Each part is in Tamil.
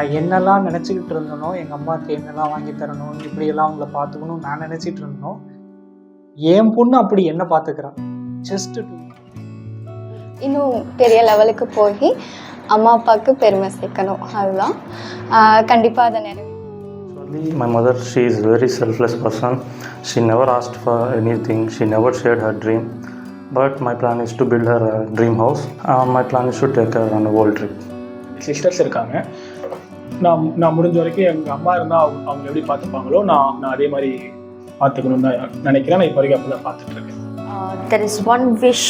நான் என்னெல்லாம் நினச்சிக்கிட்டு இருந்தனோ, எங்கள் அம்மாவுக்கு என்னெல்லாம் வாங்கி தரணும், இப்படியெல்லாம் அவங்கள பார்த்துக்கணும்னு நான் நினச்சிட்டு இருந்தனோ, என் பொண்ணு அப்படி என்ன பார்த்துக்கிறா. ஜஸ்ட் இன்னும் பெரிய லெவலுக்கு போய் அம்மா அப்பாவுக்கு பெருமை சேர்க்கணும். அதுதான் கண்டிப்பாக அதை நிறைவேற்றும். My mother, she is a very selfless person. She never asked for anything. She never shared her dream. But my plan is to build her a dream house. My plan is to take her on a world trip. Sisters இருக்காங்க. நான் முடிஞ்ச வரைக்கும் எங்கள் அம்மா இருந்தால் அவங்க எப்படி பார்த்துப்பாங்களோ நான் அதே மாதிரி பார்த்துக்கணுன்னு தான் நினைக்கிறேன். நான் இப்போ வரைக்கும் அப்படி தான் பார்த்துட்ருக்கேன். There is one wish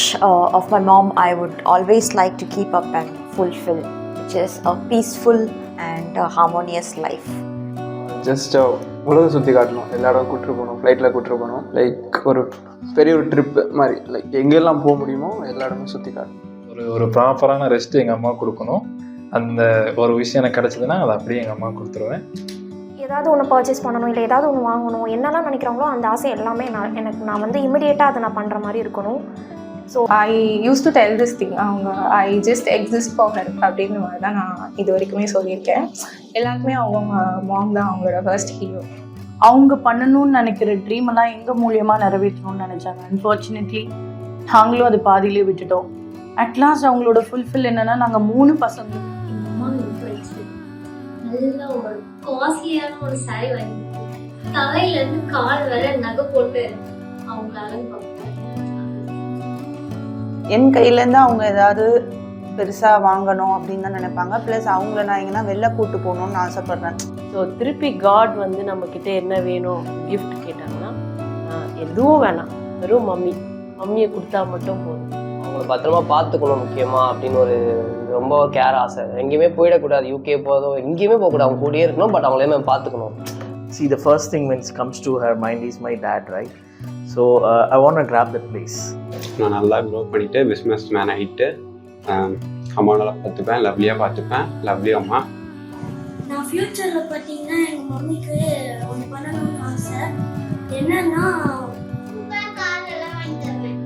of my mom I would always like to keep up and fulfill, which is a peaceful and harmonious life. Just உலகம் சுற்றி காட்டணும், எல்லா இடம் கூப்பிட்டு போகணும், ஃப்ளைட்டில் கூப்பிட்டு போகணும். லைக் ஒரு பெரிய ஒரு ட்ரிப்பு மாதிரி, லைக் எங்கெல்லாம் போக முடியுமோ எல்லா இடமும் சுற்றி காட்டணும். ஒரு ப்ராப்பரான ரெஸ்ட்டு எங்கள் அம்மா கொடுக்கணும். அந்த ஒரு விஷயம் எனக்கு கிடச்சிதுன்னா அதை அப்படியே எங்கள் அம்மா கொடுத்துருவேன். ஏதாவது ஒன்று பர்ச்சேஸ் பண்ணணும், இல்லை ஏதாவது ஒன்று வாங்கணும், என்னெல்லாம் நினைக்கிறாங்களோ அந்த ஆசை எல்லாமே நான் வந்து இமிடியேட்டாக அதை நான் பண்ணுற மாதிரி இருக்கணும். So I use to tell this thing, I just exist for her அப்படின்னு மாதிரி தான் நான் இது வரைக்குமே சொல்லியிருக்கேன். எல்லாருக்குமே அவங்க மாம் தான் அவங்களோட ஃபர்ஸ்ட் ஹீரோ. அவங்க பண்ணணும்னு நினைக்கிற ட்ரீம் எல்லாம் எங்கள் மூலியமாக நிறைவேற்றணும்னு நினச்சாங்க. அன்ஃபார்ச்சுனேட்லி நாங்களும் அது பாதியிலே விட்டுட்டோம். அட்லாஸ்ட் அவங்களோட ஃபுல்ஃபில் என்னென்னா, நாங்கள் 3 பசங்க. நல்ல ஒரு காஸ்ட்லியான ஒரு சாரி வாங்கி தலையிலேருந்து கால் வர நகை போட்டு அவங்க அழகு பார்ப்பேன். என் கையிலேருந்து அவங்க ஏதாவது பெருசாக வாங்கணும் அப்படின்னு தான் நினைப்பாங்க. ப்ளஸ் அவங்கள நான் எங்கன்னா வெளில கூட்டு போகணுன்னு ஆசைப்பட்றேன். ஸோ திருப்பி காட் வந்து நம்மக்கிட்ட என்ன வேணும் கிஃப்ட் கேட்டாங்கன்னா, எதுவும் வேணாம், வெறும் மம்மியை கொடுத்தா மட்டும் போதும். அவங்கள பத்திரமா பார்த்துக்கணும் முக்கியமாக அப்படின்னு ஒரு ரொம்ப கேர் ஆசை. எங்கேயுமே போயிடக்கூடாது, யூகே போதும் எங்கேயுமே போகக்கூடாது, அவங்க கூடயே இருக்கணும். பட் அவங்களே நம்ம பார்த்துக்கணும். See, the first thing when it comes to her mind is my dad, right? So I want to grab that place. நான் நல்லா க்ரோ பண்ணிவிட்டு பிஸ்னஸ் மேன் ஆகிட்டு அம்மா நல்லா பார்த்துப்பேன், லவ்லியாக பார்த்துப்பேன். லவ்லி அம்மா. நான் ஃப்யூச்சரில் பார்த்தீங்கன்னா எங்கள் மம்மிக்கு ஒன்று பண்ணணும்னு ஆசை. என்னன்னா காரெல்லாம் வாங்கி தருவேன்.